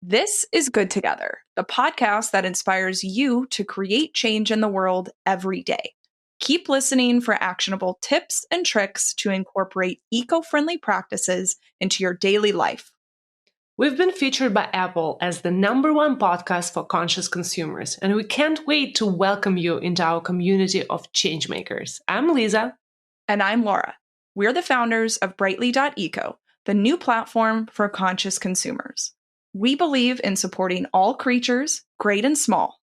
This is Good Together, the podcast that inspires you to create change in the world every day. Keep listening for actionable tips and tricks to incorporate eco-friendly practices into your daily life. We've been featured by Apple as the #1 podcast for conscious consumers, and we can't wait to welcome you into our community of changemakers. I'm Lisa. And I'm Laura. We're the founders of Brightly.eco, the new platform for conscious consumers. We believe in supporting all creatures, great and small.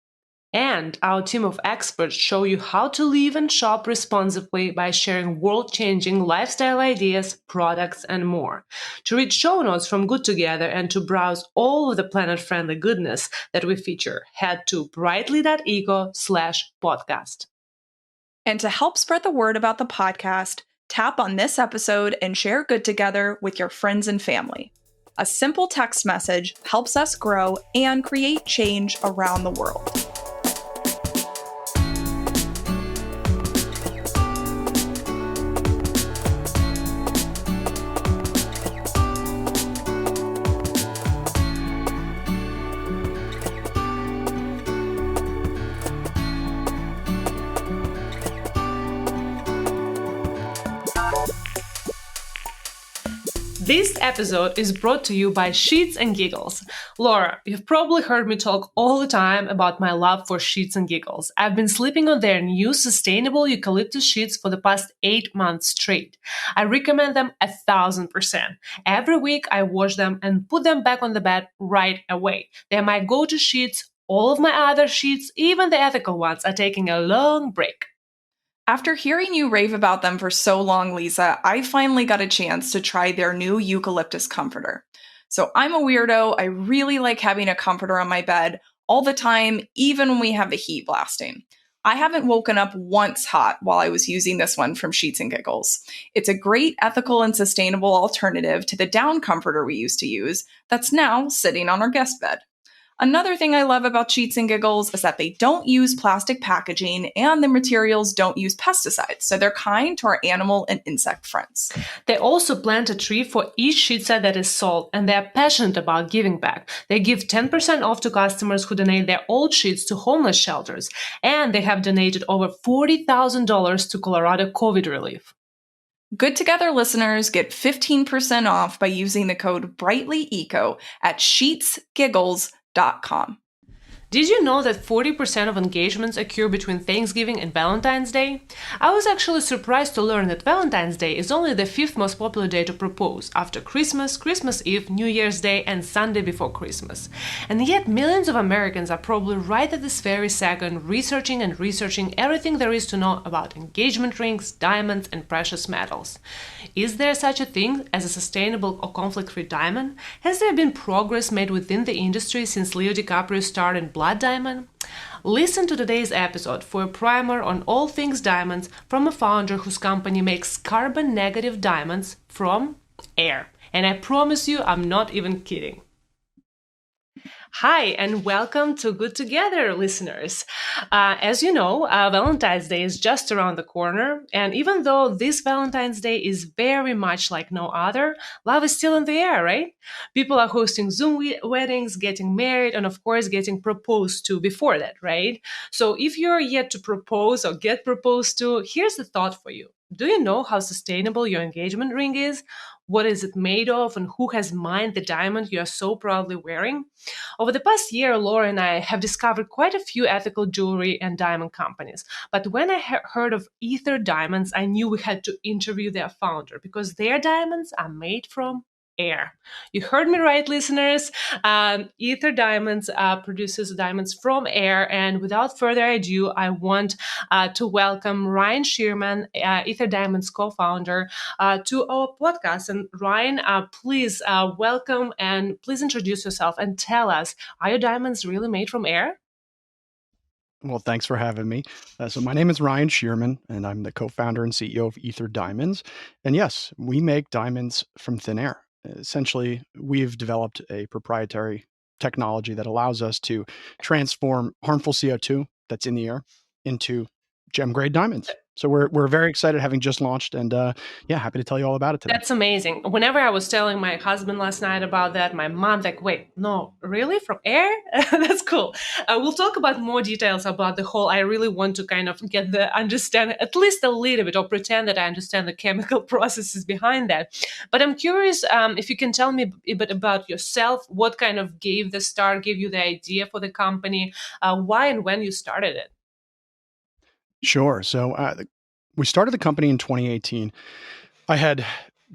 And our team of experts show you how to live and shop responsibly by sharing world-changing lifestyle ideas, products, and more. To read show notes from Good Together and to browse all of the planet-friendly goodness that we feature, head to brightly.eco/podcast. And to help spread the word about the podcast, tap on this episode and share Good Together with your friends and family. A simple text message helps us grow and create change around the world. This episode is brought to you by Sheets and Giggles. Laura, you've probably heard me talk all the time about my love for Sheets and Giggles. I've been sleeping on their new sustainable eucalyptus sheets for the past 8 months straight. I recommend them 1,000%. Every week I wash them and put them back on the bed right away. They're my go-to sheets. All of my other sheets, even the ethical ones, are taking a long break. After hearing you rave about them for so long, Lisa, I finally got a chance to try their new eucalyptus comforter. So I'm a weirdo. I really like having a comforter on my bed all the time, even when we have the heat blasting. I haven't woken up once hot while I was using this one from Sheets and Giggles. It's a great ethical and sustainable alternative to the down comforter we used to use that's now sitting on our guest bed. Another thing I love about Sheets and Giggles is that they don't use plastic packaging and the materials don't use pesticides, so they're kind to our animal and insect friends. They also plant a tree for each sheet set that is sold, and they are passionate about giving back. They give 10% off to customers who donate their old sheets to homeless shelters, and they have donated over $40,000 to Colorado COVID relief. Good Together listeners get 15% off by using the code BRIGHTLYECO at sheetsgiggles.com. Did you know that 40% of engagements occur between Thanksgiving and Valentine's Day? I was actually surprised to learn that Valentine's Day is only the 5th most popular day to propose, after Christmas, Christmas Eve, New Year's Day, and Sunday before Christmas. And yet millions of Americans are probably right at this very second researching everything there is to know about engagement rings, diamonds, and precious metals. Is there such a thing as a sustainable or conflict-free diamond? Has there been progress made within the industry since Leo DiCaprio starred in Blood Diamond? Listen to today's episode for a primer on all things diamonds from a founder whose company makes carbon-negative diamonds from air. And I promise you, I'm not even kidding. Hi, and welcome to Good Together, listeners. As you know, Valentine's Day is just around the corner, and even though this Valentine's Day is very much like no other, love is still in the air, right? People are hosting Zoom weddings, getting married, and of course, getting proposed to before that, right? So if you're yet to propose or get proposed to, here's the thought for you. Do you know how sustainable your engagement ring is? What is it made of, and who has mined the diamond you are so proudly wearing? Over the past year, Laura and I have discovered quite a few ethical jewelry and diamond companies. But when I heard of Ether Diamonds, I knew we had to interview their founder because their diamonds are made from air. You heard me right, listeners. Ether Diamonds produces diamonds from air. And without further ado, I want to welcome Ryan Shearman, Ether Diamonds co-founder, to our podcast. And Ryan, please welcome and please introduce yourself and tell us, are your diamonds really made from air? Well, thanks for having me. So my name is Ryan Shearman, and I'm the co-founder and CEO of Ether Diamonds. And yes, we make diamonds from thin air. Essentially, we've developed a proprietary technology that allows us to transform harmful CO2 that's in the air into gem-grade diamonds. So we're very excited, having just launched, and happy to tell you all about it today. That's amazing. Whenever I was telling my husband last night about that, my mom's like, wait, no, really? From air? That's cool. We'll talk about more details about the whole. I really want to kind of understand at least a little bit, or pretend that I understand the chemical processes behind that. But I'm curious if you can tell me a bit about yourself. What kind of gave you the idea for the company? Why and when you started it? Sure. So we started the company in 2018. I had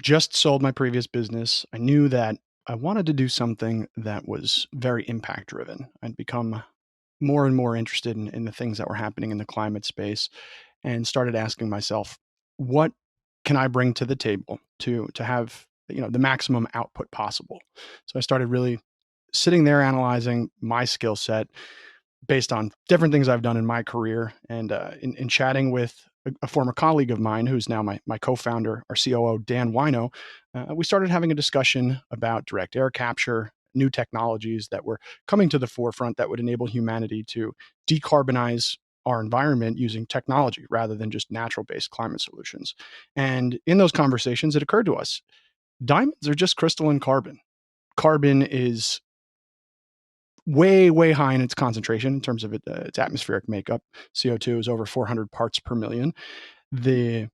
just sold my previous business. I knew that I wanted to do something that was very impact driven. I'd become more and more interested in the things that were happening in the climate space, and started asking myself, what can I bring to the table to have the maximum output possible? So I started really sitting there analyzing my skill set based on different things I've done in my career, and in chatting with a former colleague of mine who's now my co-founder, our COO, Dan Wino, we started having a discussion about direct air capture, new technologies that were coming to the forefront that would enable humanity to decarbonize our environment using technology rather than just natural-based climate solutions. And in those conversations, it occurred to us, diamonds are just crystalline carbon. Carbon is way, way high in its concentration in terms of its atmospheric makeup. CO2 is over 400 parts per million. The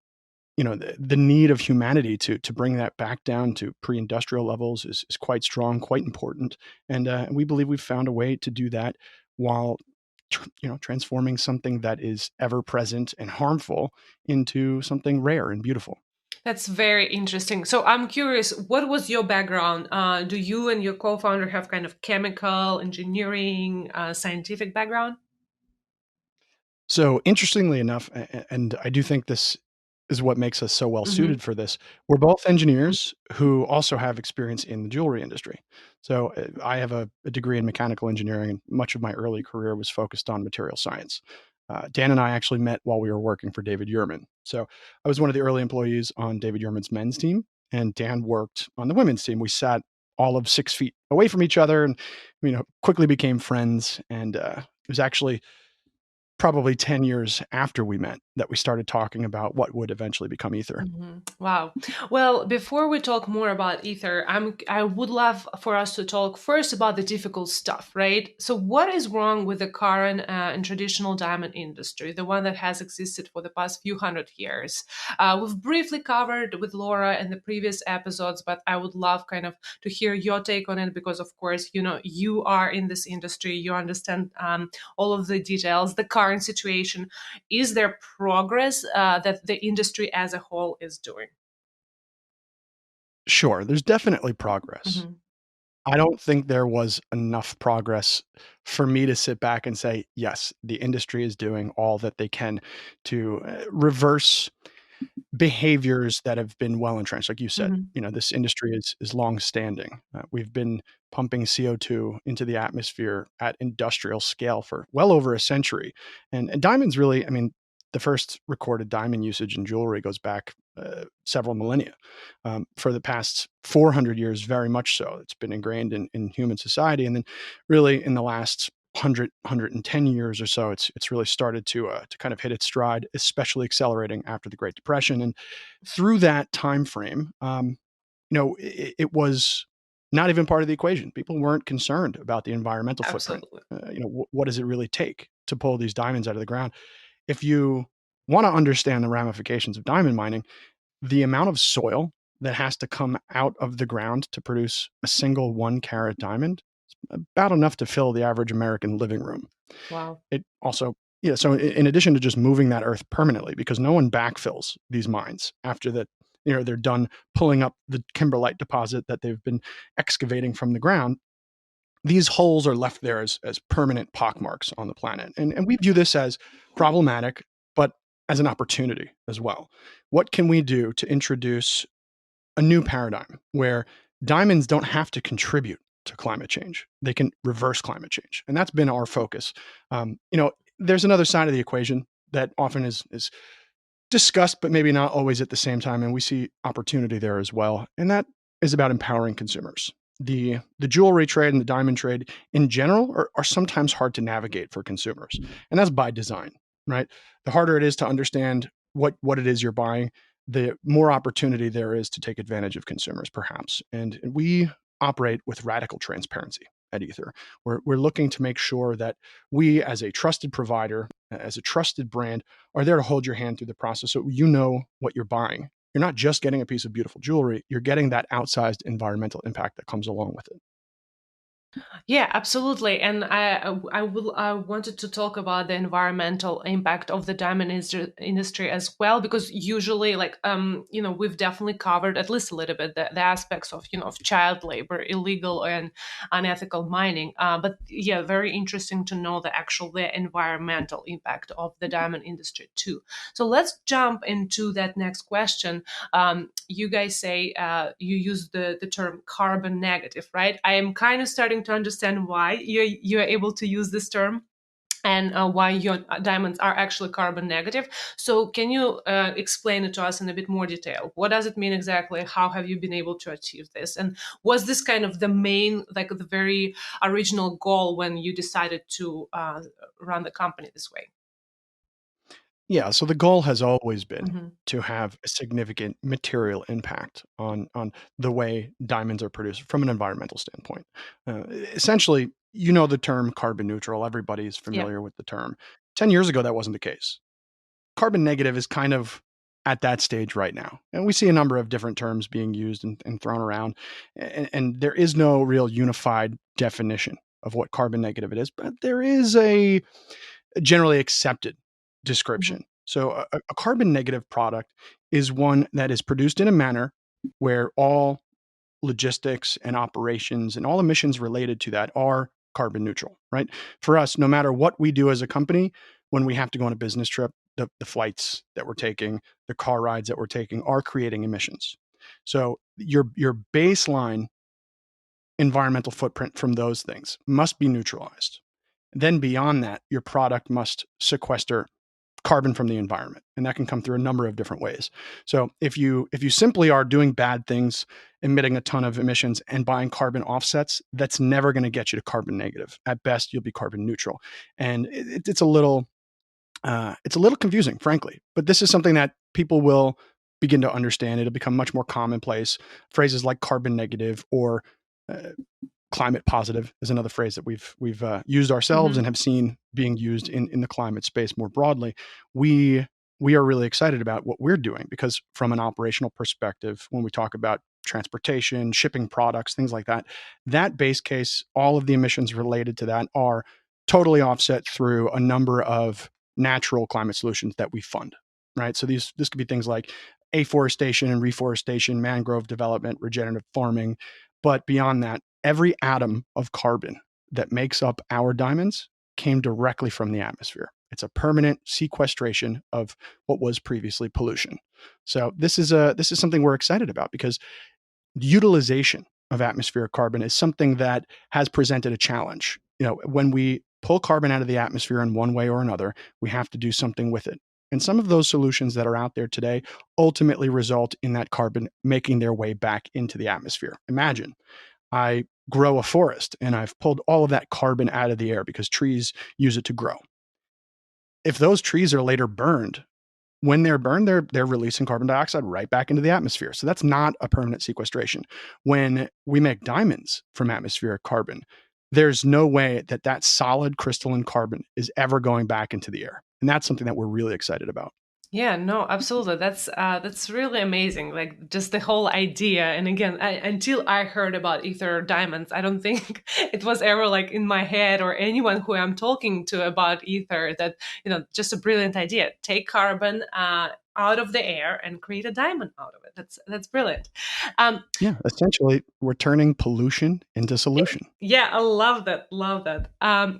need of humanity to bring that back down to pre-industrial levels is quite strong, quite important, and we believe we've found a way to do that while transforming something that is ever present and harmful into something rare and beautiful. That's very interesting. So I'm curious, what was your background? Do you and your co-founder have kind of chemical engineering, scientific background? So interestingly enough, and I do think this is what makes us so well Hmm. suited for this, we're both engineers who also have experience in the jewelry industry. So I have a degree in mechanical engineering, and much of my early career was focused on material science. Dan and I actually met while we were working for David Yurman. So I was one of the early employees on David Yurman's men's team, and Dan worked on the women's team. We sat all of 6 feet away from each other, and quickly became friends. And it was actually probably 10 years after we met that we started talking about what would eventually become Ether. Wow. Well, before we talk more about Ether, I would love for us to talk first about the difficult stuff, right? So, what is wrong with the current and traditional diamond industry, the one that has existed for the past few hundred years? We've briefly covered with Laura in the previous episodes, but I would love kind of to hear your take on it because, of course, you are in this industry, you understand all of the details, the current situation. Is there progress that the industry as a whole is doing? Sure, there's definitely progress. Hmm. I don't think there was enough progress for me to sit back and say, yes, the industry is doing all that they can to reverse behaviors that have been well entrenched. Like you said, Hmm. this industry is long standing. We've been pumping CO2 into the atmosphere at industrial scale for well over a century. And diamonds really, I mean, the first recorded diamond usage in jewelry goes back several millennia. For the past 400 years, very much so. It's been ingrained in human society. And then really in the last 110 years or so, it's really started to kind of hit its stride, especially accelerating after the Great Depression. And through that time frame, it was not even part of the equation. People weren't concerned about the environmental footprint. Absolutely. What does it really take to pull these diamonds out of the ground? If you want to understand the ramifications of diamond mining, the amount of soil that has to come out of the ground to produce a single 1 carat diamond is about enough to fill the average American living room. Wow. It also, yeah, so in addition to just moving that earth permanently, because no one backfills these mines after that, they're done pulling up the kimberlite deposit that they've been excavating from the ground. These holes are left there as permanent pockmarks on the planet. And we view this as problematic, but as an opportunity as well. What can we do to introduce a new paradigm where diamonds don't have to contribute to climate change? They can reverse climate change. And that's been our focus. There's another side of the equation that often is discussed, but maybe not always at the same time. And we see opportunity there as well. And that is about empowering consumers. The jewelry trade and the diamond trade in general are sometimes hard to navigate for consumers. And that's by design, right? The harder it is to understand what it is you're buying, the more opportunity there is to take advantage of consumers, perhaps. And we operate with radical transparency at Ether. We're looking to make sure that we, as a trusted provider, as a trusted brand, are there to hold your hand through the process so you know what you're buying. You're not just getting a piece of beautiful jewelry, you're getting that outsized environmental impact that comes along with it. Yeah, absolutely. And I wanted to talk about the environmental impact of the diamond industry as well, because usually, like, we've definitely covered at least a little bit the aspects of, of child labor, illegal and unethical mining. But yeah, very interesting to know the environmental impact of the diamond industry too. So let's jump into that next question. You guys say you use the term carbon negative, right? I am kind of starting to understand why you're able to use this term and why your diamonds are actually carbon negative. So can you explain it to us in a bit more detail? What does it mean exactly? How have you been able to achieve this? And was this kind of the main, like the very original goal when you decided to run the company this way? Yeah, so the goal has always been Mm-hmm. to have a significant material impact on the way diamonds are produced from an environmental standpoint. Essentially, you know the term carbon neutral. Everybody's Yeah. familiar with the term. 10 years ago, that wasn't the case. Carbon negative is kind of at that stage right now. And we see a number of different terms being used and thrown around. And there is no real unified definition of what carbon negative it is, but there is a generally accepted Mm-hmm. description. So a carbon negative product is one that is produced in a manner where all logistics and operations and all emissions related to that are carbon neutral, right? For us, no matter what we do as a company, when we have to go on a business trip, the flights that we're taking, the car rides that we're taking are creating emissions. So your baseline environmental footprint from those things must be neutralized. Then beyond that, your product must sequester carbon from the environment, and that can come through a number of different ways. So if you simply are doing bad things, emitting a ton of emissions and buying carbon offsets, that's never going to get you to carbon negative. At best, you'll be carbon neutral, and it's a little confusing, frankly. But this is something that people will begin to understand. It'll become much more commonplace. Phrases like carbon negative or uh, climate positive is another phrase that we've used ourselves Mm-hmm. and have seen being used in the climate space more broadly. We are really excited about what we're doing because from an operational perspective, when we talk about transportation, shipping products, things like that, that base case, all of the emissions related to that are totally offset through a number of natural climate solutions that we fund. Right. So this could be things like afforestation and reforestation, mangrove development, regenerative farming. But beyond that, every atom of carbon that makes up our diamonds came directly from the atmosphere. It's a permanent sequestration of what was previously pollution. So this is something we're excited about because utilization of atmospheric carbon is something that has presented a challenge. When we pull carbon out of the atmosphere in one way or another, we have to do something with it. And some of those solutions that are out there today ultimately result in that carbon making their way back into the atmosphere. Imagine I grow a forest and I've pulled all of that carbon out of the air because trees use it to grow. If those trees are later burned, when they're burned, they're releasing carbon dioxide right back into the atmosphere. So that's not a permanent sequestration. When we make diamonds from atmospheric carbon, there's no way that solid crystalline carbon is ever going back into the air. And that's something that we're really excited about. Yeah, no, absolutely. That's really amazing. Like just the whole idea. And again, until I heard about ether diamonds, I don't think it was ever like in my head or anyone who I'm talking to about ether that just a brilliant idea. Take carbon out of the air and create a diamond out of it. That's brilliant. Um, Yeah, essentially, we're turning pollution into solution. Yeah, I love that. Love that.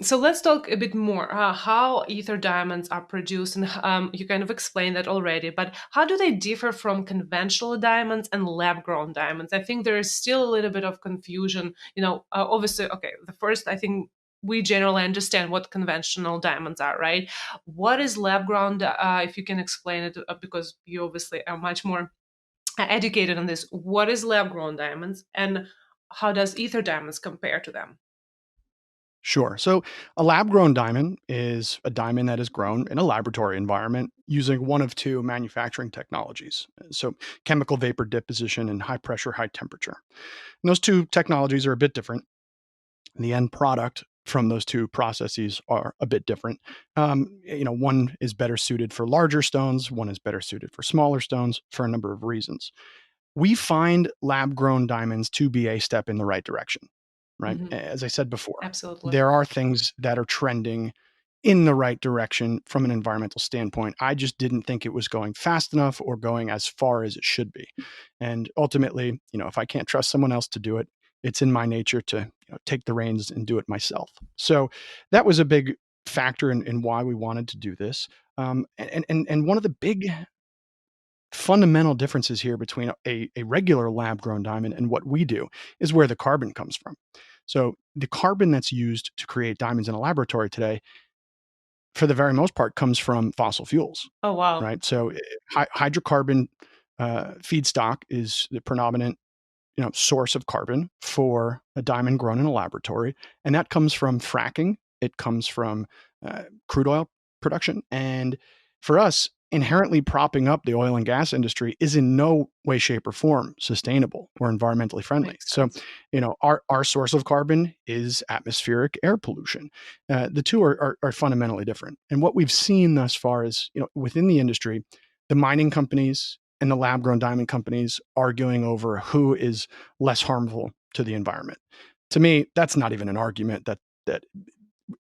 So let's talk a bit more how ether diamonds are produced, and you kind of explained that already. But how do they differ from conventional diamonds and lab-grown diamonds? I think there is still a little bit of confusion. Obviously, okay. The first, I think we generally understand what conventional diamonds are, right? What is lab-grown? If you can explain it, because you obviously are much more educated on this. What is lab-grown diamonds, and how does ether diamonds compare to them? Sure. So a lab grown diamond is a diamond that is grown in a laboratory environment using one of two manufacturing technologies. So chemical vapor deposition and high pressure, high temperature. And those two technologies are a bit different. The end product from those two processes are a bit different. One is better suited for larger stones, one is better suited for smaller stones for a number of reasons. We find lab grown diamonds to be a step in the right direction, right? Mhm. As I said before, Absolutely. there are things that are trending in the right direction from an environmental standpoint. I just didn't think it was going fast enough or going as far as it should be. And ultimately, if I can't trust someone else to do it, it's in my nature to take the reins and do it myself. So that was a big factor in why we wanted to do this. And one of the big fundamental differences here between a regular lab grown diamond and what we do is where the carbon comes from. So the carbon that's used to create diamonds in a laboratory today, for the very most part, comes from fossil fuels, Oh, wow. right? So hydrocarbon feedstock is the predominant source of carbon for a diamond grown in a laboratory, and that comes from fracking. It comes from crude oil production, and for us, inherently propping up the oil and gas industry is in no way, shape, or form sustainable or environmentally friendly. Makes So, sense. our source of carbon is atmospheric air pollution. The two are fundamentally different, and what we've seen thus far is within the industry, the mining companies and the lab grown diamond companies arguing over who is less harmful to the environment. To me, that's not even an argument that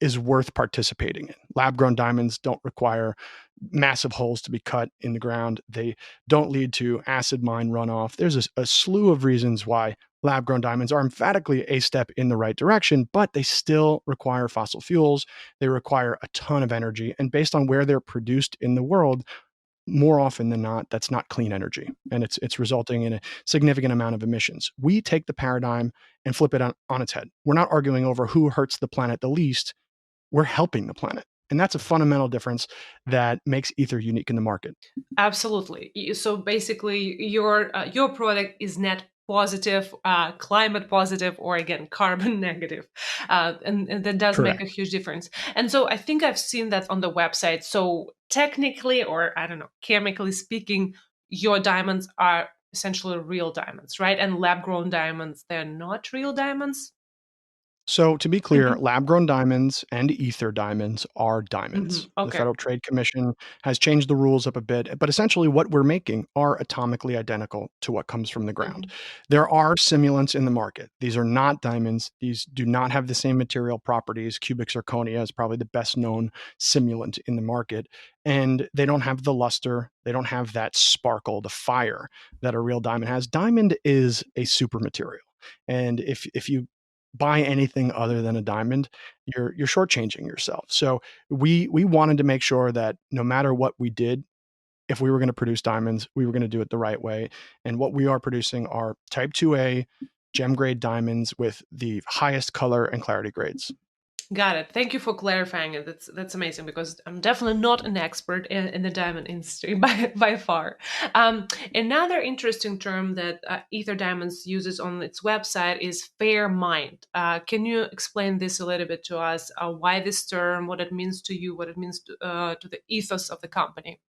is worth participating in. Lab grown diamonds don't require massive holes to be cut in the ground. They don't lead to acid mine runoff. There's a slew of reasons why lab grown diamonds are emphatically a step in the right direction, but they still require fossil fuels. They require a ton of energy. And based on where they're produced in the world, more often than not, that's not clean energy, and it's resulting in a significant amount of emissions. We take the paradigm and flip it on its head. We're not arguing over who hurts the planet the least. We're helping the planet, and that's a fundamental difference that makes Ether unique in the market. Absolutely. So basically, your product is net positive, climate positive, or again carbon negative, and that does make a Correct. huge difference. And so I think I've seen that on the website. So technically, or I don't know, chemically speaking, your diamonds are essentially real diamonds, right? And lab grown diamonds, they're not real diamonds. So, to be clear, Hmm. lab grown diamonds and ether diamonds are Hmm. diamonds. The Okay. Federal Trade Commission has changed the rules up a bit, but essentially what we're making are atomically identical to what comes from the ground. Hmm. There are simulants in the market. These are not diamonds. These do not have the same material properties. Cubic zirconia is probably the best known simulant in the market. And they don't have the luster, they don't have that sparkle, the fire that a real diamond has. Diamond is a super material. And if you buy anything other than a diamond, you're shortchanging yourself. So we wanted to make sure that no matter what we did, if we were going to produce diamonds, we were going to do it the right way. And what we are producing are Type 2A gem grade diamonds with the highest color and clarity grades. Got it. Thank you for clarifying it. That's amazing because I'm definitely not an expert in the diamond industry by far. Another interesting term that Ether Diamonds uses on its website is fair mind. Can you explain this a little bit to us? Why this term? What it means to you? What it means to the ethos of the company?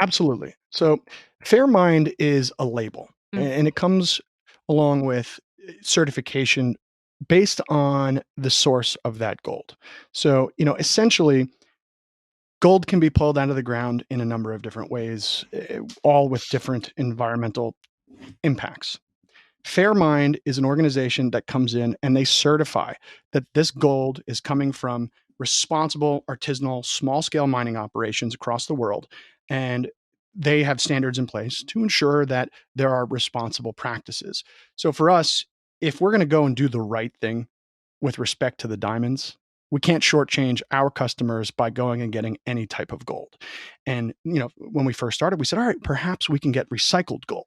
Absolutely. So Fairmind is a label, Mm. and it comes along with certification based on the source of that gold. So, essentially, gold can be pulled out of the ground in a number of different ways, all with different environmental impacts. Fairmind is an organization that comes in and they certify that this gold is coming from responsible, artisanal, small scale mining operations across the world. And they have standards in place to ensure that there are responsible practices. So for us, if we're going to go and do the right thing with respect to the diamonds, we can't shortchange our customers by going and getting any type of gold. And when we first started, we said, all right, perhaps we can get recycled gold.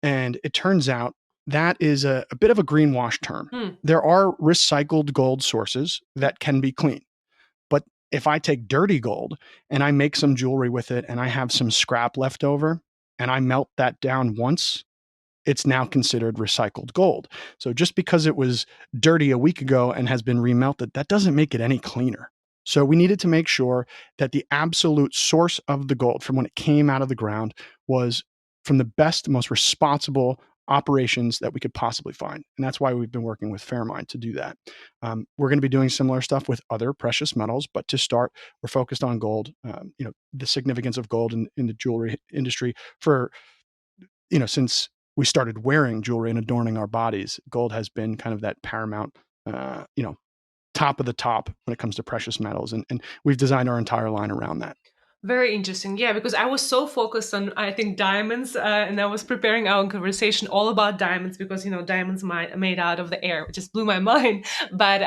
And it turns out that is a bit of a greenwash term. Hmm. There are recycled gold sources that can be clean. But if I take dirty gold and I make some jewelry with it and I have some scrap left over and I melt that down once, it's now considered recycled gold. So just because it was dirty a week ago and has been remelted, that doesn't make it any cleaner. So we needed to make sure that the absolute source of the gold from when it came out of the ground was from the best, most responsible operations that we could possibly find. And that's why we've been working with Fairmine to do that. We're going to be doing similar stuff with other precious metals, but to start, we're focused on gold. The significance of gold in the jewelry industry for, since we started wearing jewelry and adorning our bodies, gold has been kind of that paramount, top of the top when it comes to precious metals. And we've designed our entire line around that. Very interesting. Yeah, because I was so focused on, I think, diamonds, and I was preparing our conversation all about diamonds because, diamonds made out of the air. It just blew my mind. But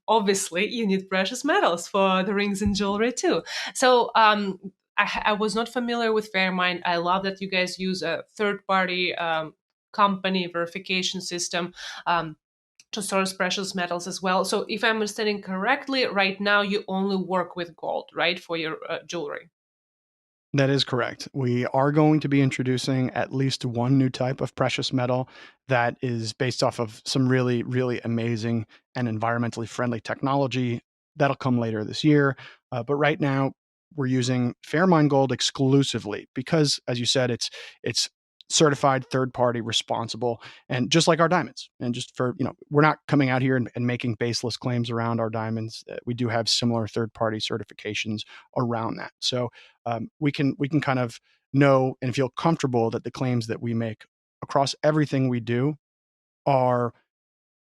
obviously, you need precious metals for the rings and jewelry too. So I was not familiar with Fairmine. I love that you guys use a third-party company verification system. To source precious metals as well. So if I'm understanding correctly, right now you only work with gold, right, for your jewelry? That is correct. We are going to be introducing at least one new type of precious metal that is based off of some really, really amazing and environmentally friendly technology. That'll come later this year. But right now, we're using Fairmine Gold exclusively because, as you said, it's certified, third-party, responsible, and just like our diamonds. And just for, we're not coming out here and making baseless claims around our diamonds. We do have similar third-party certifications around that. So we can kind of know and feel comfortable that the claims that we make across everything we do are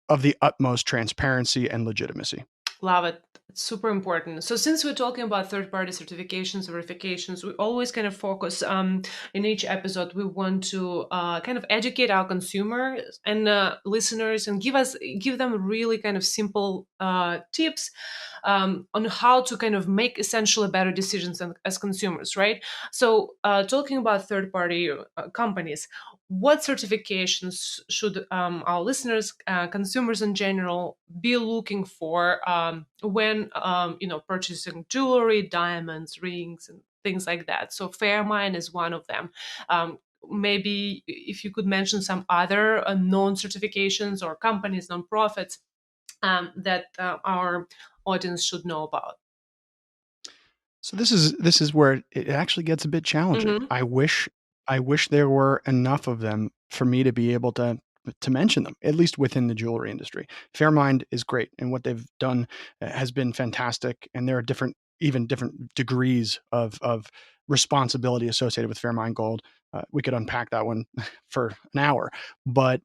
of the utmost transparency and legitimacy. Love it. It's super important. So since we're talking about third-party certifications, verifications, we always kind of focus in each episode, we want to kind of educate our consumers and listeners and give them really kind of simple tips on how to kind of make essentially better decisions as consumers, right? So talking about third-party companies, what certifications should our listeners, consumers in general, be looking for when purchasing jewelry, diamonds, rings, and things like that? So Fairmine is one of them. Maybe if you could mention some other known certifications or companies, nonprofits that our audience should know about. So this is where it actually gets a bit challenging. Mm-hmm. I wish there were enough of them for me to be able to mention them, at least within the jewelry industry. Fairmine is great, and what they've done has been fantastic. And there are different degrees of responsibility associated with Fairmine Gold. We could unpack that one for an hour, but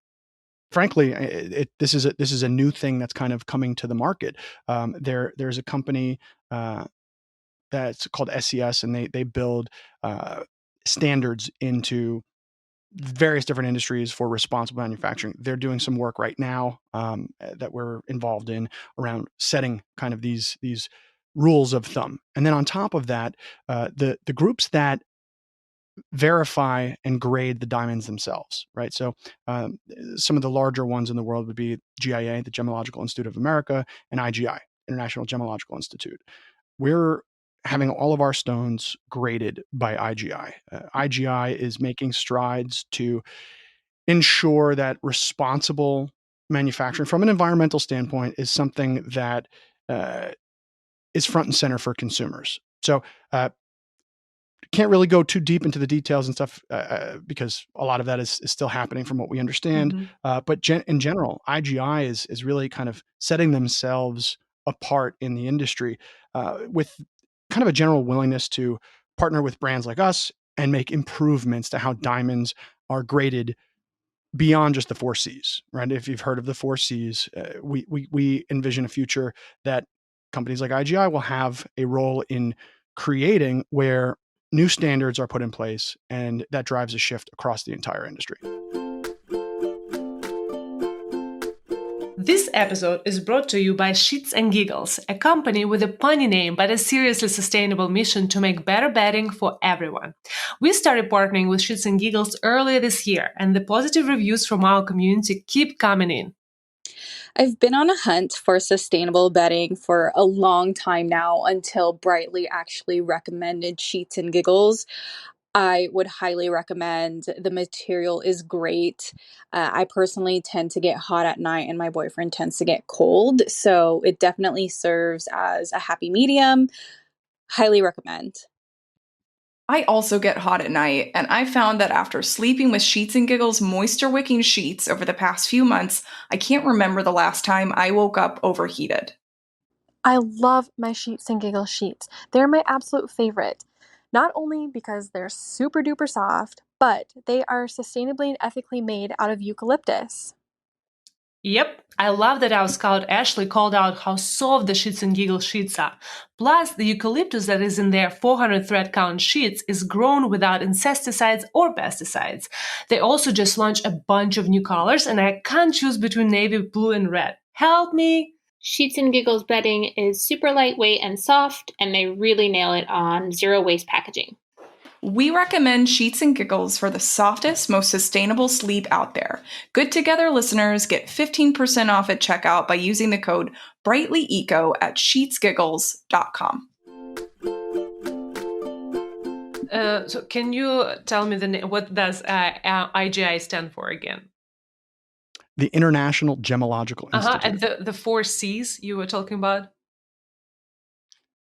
frankly, this is a new thing that's kind of coming to the market. There's a company that's called SES, and they build standards into various different industries for responsible manufacturing. They're doing some work right now that we're involved in around setting kind of these rules of thumb. And then on top of that, the groups that verify and grade the diamonds themselves, right? So some of the larger ones in the world would be GIA, the Gemological Institute of America, and IGI, International Gemological Institute. We're having all of our stones graded by IGI. IGI is making strides to ensure that responsible manufacturing from an environmental standpoint is something that is front and center for consumers. So can't really go too deep into the details and stuff because a lot of that is still happening from what we understand. Mm-hmm. But in general, IGI is really kind of setting themselves apart in the industry with kind of a general willingness to partner with brands like us and make improvements to how diamonds are graded beyond just the 4 C's, right? If you've heard of the 4 C's, we envision a future that companies like IGI will have a role in creating where new standards are put in place, and that drives a shift across the entire industry. This episode is brought to you by Shits and Giggles, a company with a punny name but a seriously sustainable mission to make better bedding for everyone. We started partnering with Shits and Giggles earlier this year, and the positive reviews from our community keep coming in. I've been on a hunt for sustainable bedding for a long time now until Brightly actually recommended Sheets and Giggles. I would highly recommend. The material is great. I personally tend to get hot at night, and my boyfriend tends to get cold. So it definitely serves as a happy medium. Highly recommend. I also get hot at night, and I found that after sleeping with Sheets and Giggles moisture wicking sheets over the past few months, I can't remember the last time I woke up overheated. I love my Sheets and Giggles sheets. They're my absolute favorite. Not only because they're super duper soft, but they are sustainably and ethically made out of eucalyptus. Yep, I love that our scout Ashley called out how soft the Sheets and Giggles sheets are. Plus, the eucalyptus that is in their 400 thread count sheets is grown without insecticides or pesticides. They also just launched a bunch of new colors, and I can't choose between navy blue and red. Help me! Sheets and Giggles bedding is super lightweight and soft, and they really nail it on zero waste packaging. We recommend Sheets and Giggles for the softest, most sustainable sleep out there. Good Together listeners get 15% off at checkout by using the code BrightlyEco at sheetsgiggles.com. So can you tell me what does IGI stand for again? The International Gemological Institute. And the 4 C's you were talking about?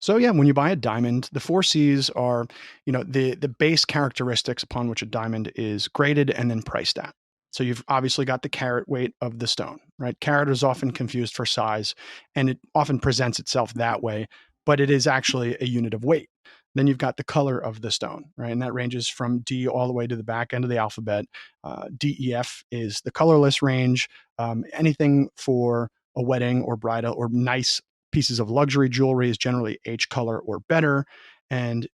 So yeah, when you buy a diamond, the 4 C's are, the base characteristics upon which a diamond is graded and then priced at. So you've obviously got the carat weight of the stone, right? Carat is often confused for size, and it often presents itself that way, but it is actually a unit of weight. Then you've got the color of the stone, right? And that ranges from D all the way to the back end of the alphabet. DEF is the colorless range. Anything for a wedding or bridal or nice pieces of luxury jewelry is generally H color or better. And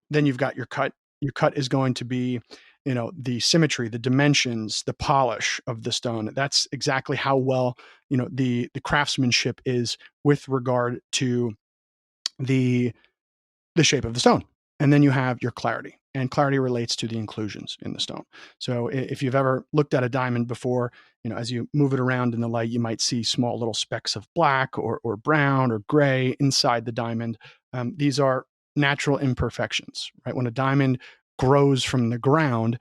then you've got your cut. Your cut is going to be, the symmetry, the dimensions, the polish of the stone. That's exactly how well, the craftsmanship is with regard to the shape of the stone. And then you have your clarity, and clarity relates to the inclusions in the stone. So if you've ever looked at a diamond before, as you move it around in the light, you might see small little specks of black or brown or gray inside the diamond. These are natural imperfections, right? When a diamond grows from the ground,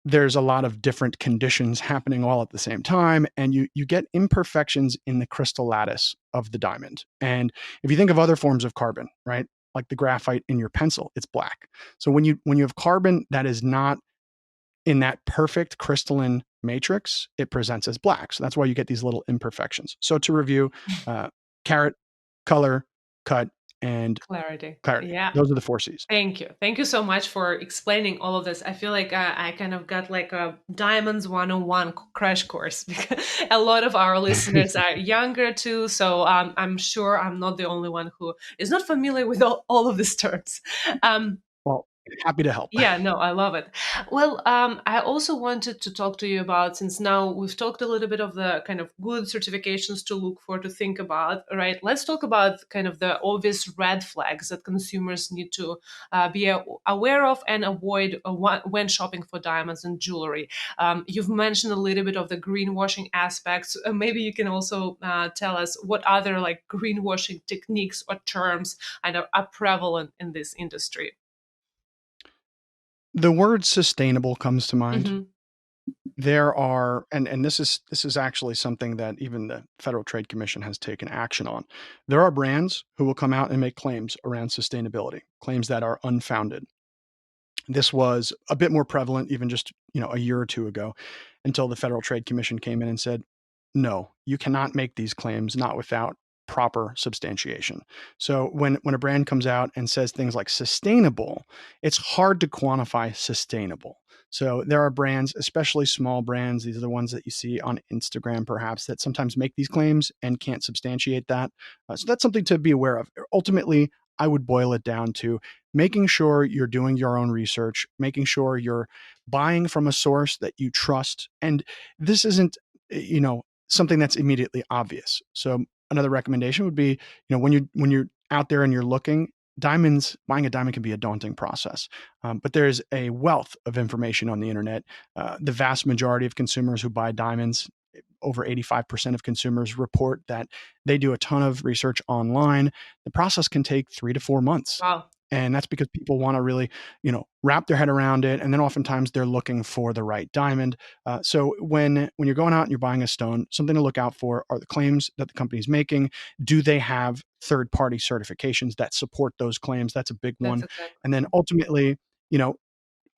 there's a lot of different conditions happening all at the same time, and you get imperfections in the crystal lattice of the diamond. And if you think of other forms of carbon, right, like the graphite in your pencil, it's black. So when you have carbon that is not in that perfect crystalline matrix, it presents as black. So that's why you get these little imperfections. So to review, carat, color, cut, and clarity. Yeah. Those are the 4 C's. Thank you. Thank you so much for explaining all of this. I feel like I kind of got like a Diamonds 101 crash course, because a lot of our listeners are younger too. So I'm sure I'm not the only one who is not familiar with all of these terms. Well, happy to help. Yeah, no, I love it. Well, I also wanted to talk to you about, since now we've talked a little bit of the kind of good certifications to look for, to think about, right? Let's talk about kind of the obvious red flags that consumers need to be aware of and avoid when shopping for diamonds and jewelry. You've mentioned a little bit of the greenwashing aspects. Maybe you can also tell us what other like greenwashing techniques or terms are prevalent in this industry. The word sustainable comes to mind. Mm-hmm. There are, and this is actually something that even the Federal Trade Commission has taken action on. There are brands who will come out and make claims around sustainability, claims that are unfounded. This was a bit more prevalent even just, a year or two ago, until the Federal Trade Commission came in and said, no, you cannot make these claims not without proper substantiation. So when a brand comes out and says things like sustainable, it's hard to quantify sustainable. So there are brands, especially small brands, these are the ones that you see on Instagram perhaps, that sometimes make these claims and can't substantiate that. So that's something to be aware of. Ultimately, I would boil it down to making sure you're doing your own research, making sure you're buying from a source that you trust. And this isn't, something that's immediately obvious. So another recommendation would be, when you're out there and you're looking, buying a diamond can be a daunting process. But there's a wealth of information on the internet. The vast majority of consumers who buy diamonds, over 85% of consumers report that they do a ton of research online. The process can take 3 to 4 months. Wow. And that's because people want to really, wrap their head around it. And then oftentimes they're looking for the right diamond. So when you're going out and you're buying a stone, something to look out for are the claims that the company's making. Do they have third-party certifications that support those claims? That's a big That's one. exactly. And then ultimately,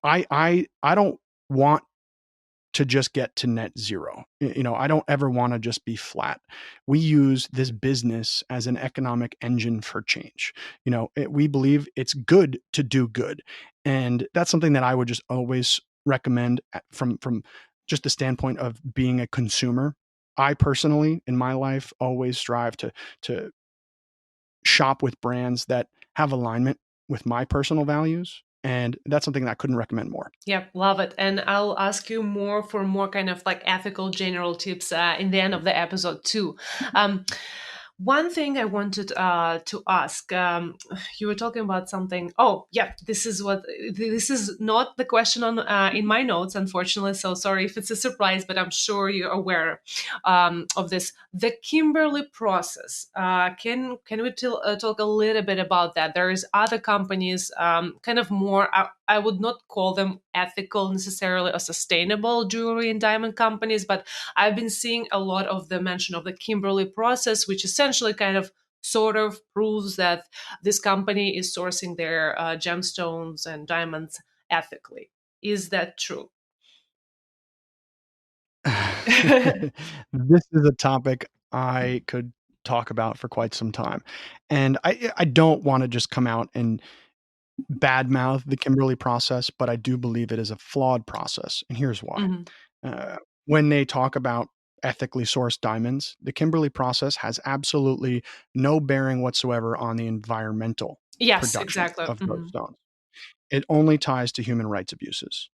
I don't want to just get to net zero. I don't ever want to just be flat. We use this business as an economic engine for change. We believe it's good to do good. And that's something that I would just always recommend from just the standpoint of being a consumer. I personally, in my life, always strive to shop with brands that have alignment with my personal values. And that's something that I couldn't recommend more. Yep, love it. And I'll ask you more for more kind of like ethical general tips in the end of the episode too. One thing I wanted to ask, you were talking about something. Oh, yeah, this is not the question on in my notes, unfortunately. So sorry if it's a surprise, but I'm sure you're aware of this. The Kimberly process. Can we talk a little bit about that? There is other companies, kind of more. I would not call them ethical necessarily or sustainable jewelry and diamond companies, but I've been seeing a lot of the mention of the Kimberly process, which essentially kind of sort of proves that this company is sourcing their gemstones and diamonds ethically. Is that true? This is a topic I could talk about for quite some time. And I don't want to just come out and badmouth the Kimberly process, but I do believe it is a flawed process. And here's why. Mhm. When they talk about ethically sourced diamonds, the Kimberly process has absolutely no bearing whatsoever on the environmental Yes, production exactly. of those Mhm. stones. It only ties to human rights abuses.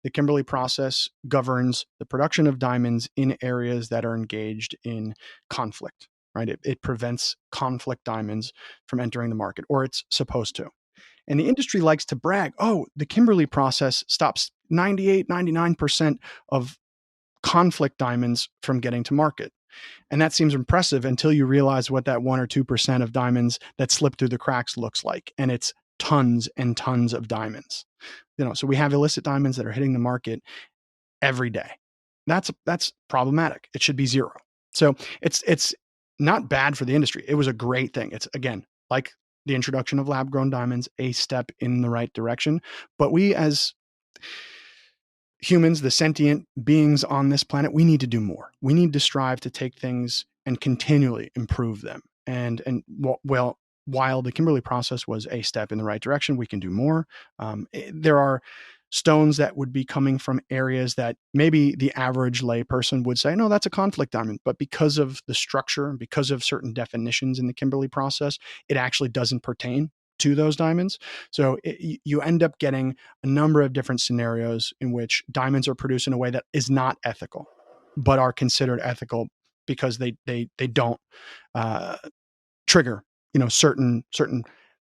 The Kimberly process governs the production of diamonds in areas that are engaged in conflict, right? It prevents conflict diamonds from entering the market, or it's supposed to. And the industry likes to brag, oh, the Kimberly process stops 98, 99% of conflict diamonds from getting to market. And that seems impressive until you realize what that 1 or 2% of diamonds that slip through the cracks looks like. And it's tons and tons of diamonds. So we have illicit diamonds that are hitting the market every day. That's problematic. It should be zero. So it's not bad for the industry. It was a great thing. It's, again, like the introduction of lab grown diamonds, a step in the right direction. But we as humans, the sentient beings on this planet, we need to do more. We need to strive to take things and continually improve them. And well, while the Kimberly process was a step in the right direction, we can do more. There are stones that would be coming from areas that maybe the average layperson would say, no, that's a conflict diamond. But because of the structure and because of certain definitions in the Kimberly process, it actually doesn't pertain to those diamonds. So you end up getting a number of different scenarios in which diamonds are produced in a way that is not ethical, but are considered ethical because they don't trigger certain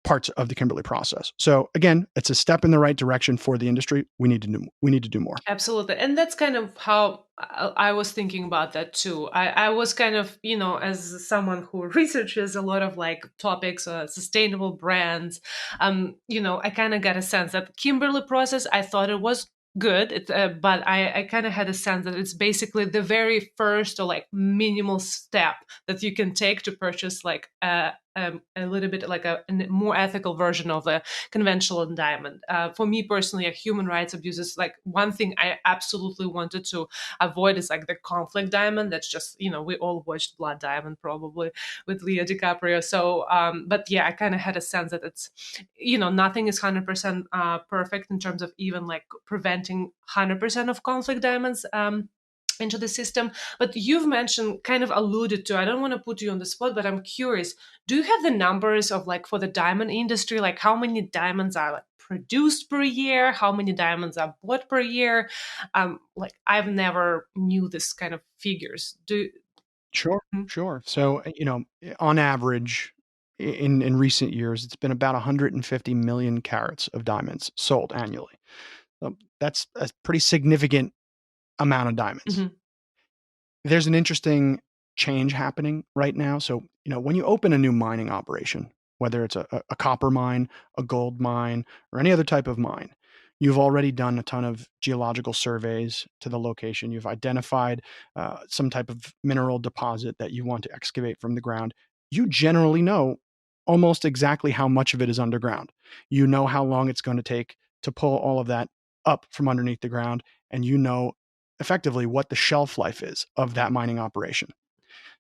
parts of the Kimberly process. So again, it's a step in the right direction for the industry. We need to do more. Absolutely. And that's kind of how I was thinking about that too. I was kind of, as someone who researches a lot of like topics, sustainable brands, I kind of got a sense that Kimberly process, I thought it was good, but I kind of had a sense that it's basically the very first or like minimal step that you can take to purchase like a little bit like a more ethical version of the conventional diamond. For me personally, human rights abuses, like one thing I absolutely wanted to avoid is like the conflict diamond. That's just, we all watched Blood Diamond probably with Leo DiCaprio. So, but yeah, I kind of had a sense that it's, nothing is 100% perfect in terms of even like preventing 100% of conflict diamonds into the system. But you've mentioned, kind of alluded to, I don't want to put you on the spot, but I'm curious, do you have the numbers of like for the diamond industry, like how many diamonds are like produced per year, how many diamonds are bought per year? Like I've never knew this kind of figures. Sure. Mhm. Sure. So, on average, in recent years, it's been about 150 million carats of diamonds sold annually. So that's a pretty significant amount of diamonds. Mhm. There's an interesting change happening right now. So, when you open a new mining operation, whether it's a copper mine, a gold mine, or any other type of mine. You've already done a ton of geological surveys to the location. You've identified some type of mineral deposit that you want to excavate from the ground. You generally know almost exactly how much of it is underground. You know how long it's going to take to pull all of that up from underneath the ground, and you know effectively what the shelf life is of that mining operation.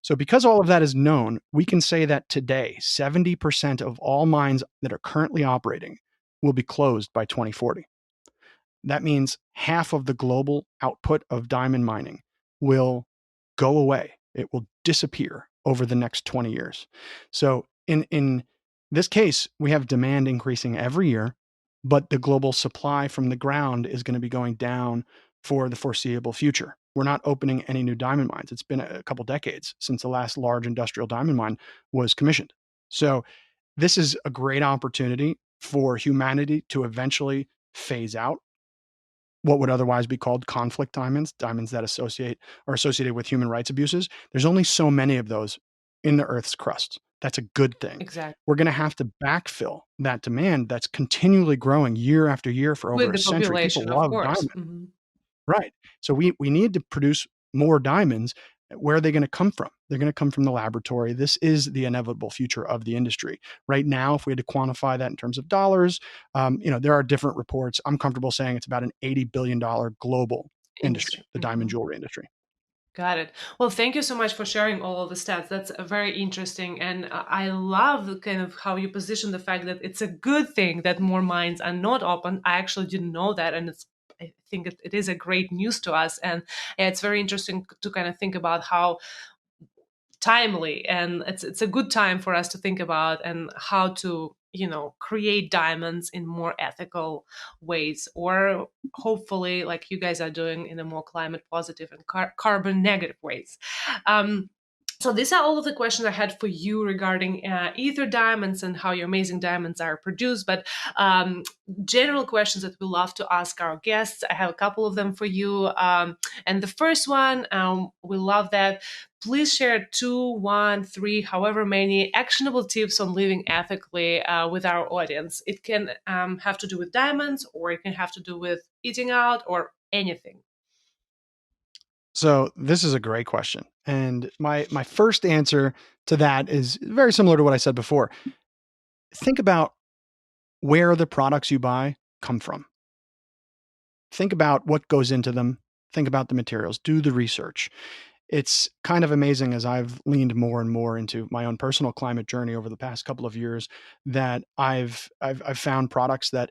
So, because all of that is known, we can say that today, 70% of all mines that are currently operating will be closed by 2040. That means half of the global output of diamond mining will go away. It will disappear over the next 20 years. So, in this case, we have demand increasing every year, but the global supply from the ground is going to be going down for the foreseeable future. We're not opening any new diamond mines. It's been a couple decades since the last large industrial diamond mine was commissioned. So, this is a great opportunity for humanity to eventually phase out what would otherwise be called conflict diamonds, diamonds that are associated with human rights abuses. There's only so many of those in the Earth's crust. That's a good thing. Exactly. We're going to have to backfill that demand that's continually growing year after year for over With a the century. People population, of love course. diamonds. Right. So we need to produce more diamonds. Where are they going to come from? They're going to come from the laboratory. This is the inevitable future of the industry. Right now, if we had to quantify that in terms of dollars, there are different reports. I'm comfortable saying it's about an $80 billion global industry, the diamond jewelry industry. Got it. Well, thank you so much for sharing all of the stats. That's very interesting. And I love kind of how you position the fact that it's a good thing that more mines are not open. I actually didn't know that. And I think it is a great news to us. And yeah, it's very interesting to kind of think about how timely, and it's a good time for us to think about and how to create diamonds in more ethical ways, or hopefully like you guys are doing in a more climate positive and carbon negative ways. So these are all of the questions I had for you regarding Aether diamonds and how your amazing diamonds are produced. But general questions that we love to ask our guests, I have a couple of them for you. And the first one, we love that. Please share 2, 1, 3, however many actionable tips on living ethically with our audience. It can have to do with diamonds, or it can have to do with eating out, or anything. So this is a great question. And my first answer to that is very similar to what I said before. Think about where the products you buy come from. Think about what goes into them. Think about the materials. Do the research. It's kind of amazing as I've leaned more and more into my own personal climate journey over the past couple of years that I've found products that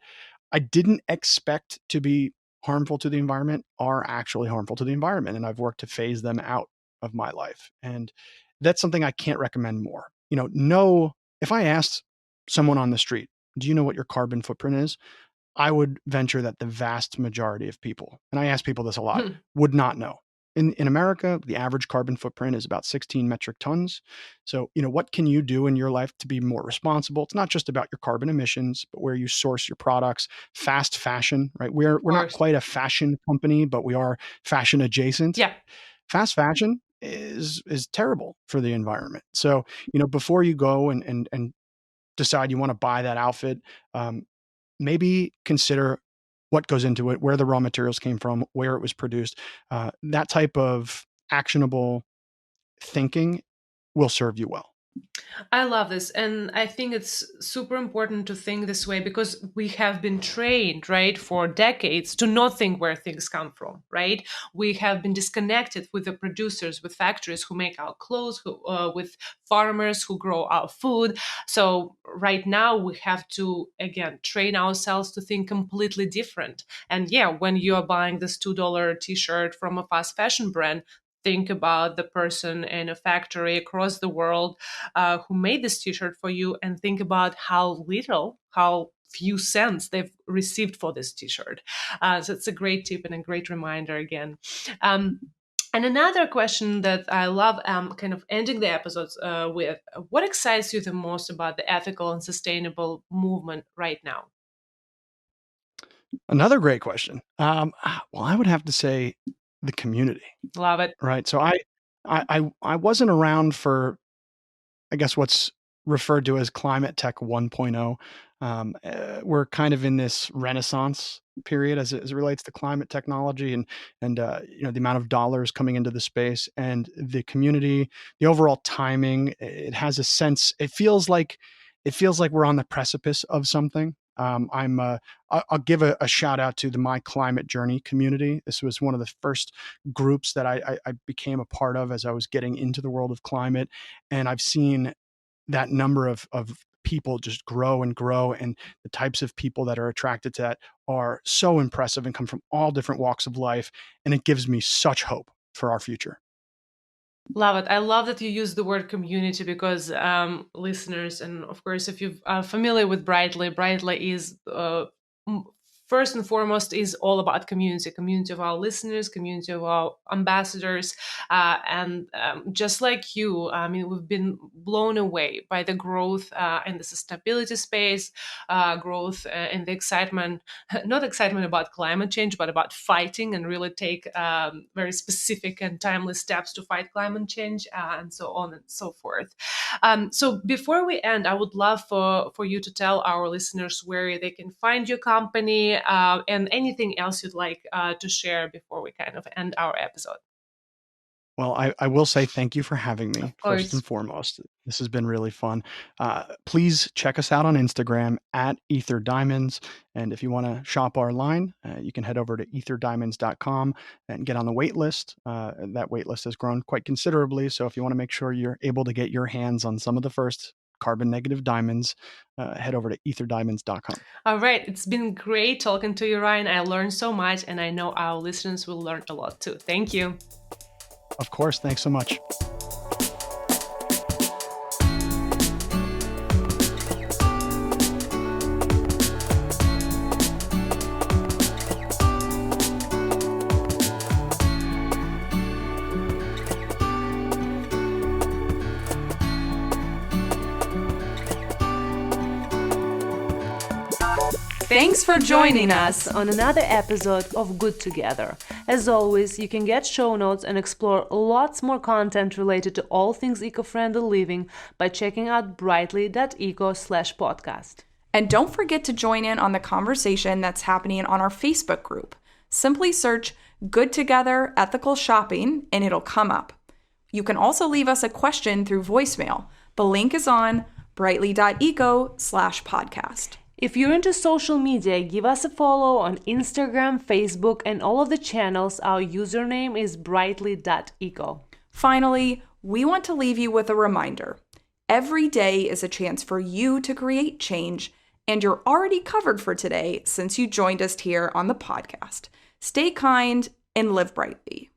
I didn't expect to be harmful to the environment are actually harmful to the environment. And I've worked to phase them out of my life. And that's something I can't recommend more. If I asked someone on the street, do you know what your carbon footprint is? I would venture that the vast majority of people, and I ask people this a lot, would not know. In America, the average carbon footprint is about 16 metric tons. So, what can you do in your life to be more responsible? It's not just about your carbon emissions, but where you source your products. Fast fashion, right? We're not quite a fashion company, but we are fashion adjacent. Yeah. Fast fashion is terrible for the environment. So, before you go and decide you want to buy that outfit, maybe consider what goes into it, where the raw materials came from, where it was produced. That type of actionable thinking will serve you well. I love this. And I think it's super important to think this way because we have been trained, right, for decades to not think where things come from, right? We have been disconnected with the producers, with factories who make our clothes, with farmers who grow our food. So right now we have to, again, train ourselves to think completely different. And yeah, when you are buying this $2 t-shirt from a fast fashion brand, think about the person in a factory across the world who made this t-shirt for you, and think about how few cents they've received for this t-shirt. So it's a great tip and a great reminder again. And another question that I love kind of ending the episodes with, what excites you the most about the ethical and sustainable movement right now? Another great question. Well, I would have to say the community. Love it. Right. So I wasn't around for, I guess, what's referred to as Climate Tech 1.0. We're kind of in this renaissance period as it relates to climate technology and the amount of dollars coming into the space and the community, the overall timing. It has a sense. It feels like we're on the precipice of something. I'll give a shout out to the My Climate Journey community. This was one of the first groups that I became a part of as I was getting into the world of climate, and I've seen that number of people just grow and grow, and the types of people that are attracted to that are so impressive and come from all different walks of life, and it gives me such hope for our future. Love it. I love that you use the word community because listeners, and of course, if you're familiar with Brightly, Brightly is first and foremost is all about community of our listeners, community of our ambassadors. And just like you, I mean, we've been blown away by the growth in the sustainability space, growth in the excitement, not excitement about climate change, but about fighting and really take very specific and timely steps to fight climate change and so on and so forth. So before we end, I would love for you to tell our listeners where they can find your company and anything else you'd like to share before we kind of end our episode. Well, I will say thank you for having me, Of course. first and foremost. This has been really fun. Please check us out on Instagram at Ether Diamonds. And if you want to shop our line, you can head over to etherdiamonds.com and get on the wait list. That wait list has grown quite considerably. So if you want to make sure you're able to get your hands on some of the first carbon negative diamonds, head over to etherdiamonds.com. All right. It's been great talking to you, Ryan. I learned so much, and I know our listeners will learn a lot too. Thank you. Of course. Thanks so much. Thanks for joining us on another episode of Good Together. As always, you can get show notes and explore lots more content related to all things eco-friendly living by checking out brightly.eco/podcast. And don't forget to join in on the conversation that's happening on our Facebook group. Simply search Good Together Ethical Shopping and it'll come up. You can also leave us a question through voicemail. The link is on brightly.eco/podcast. If you're into social media, give us a follow on Instagram, Facebook, and all of the channels. Our username is brightly.eco. Finally, we want to leave you with a reminder. Every day is a chance for you to create change, and you're already covered for today since you joined us here on the podcast. Stay kind and live brightly.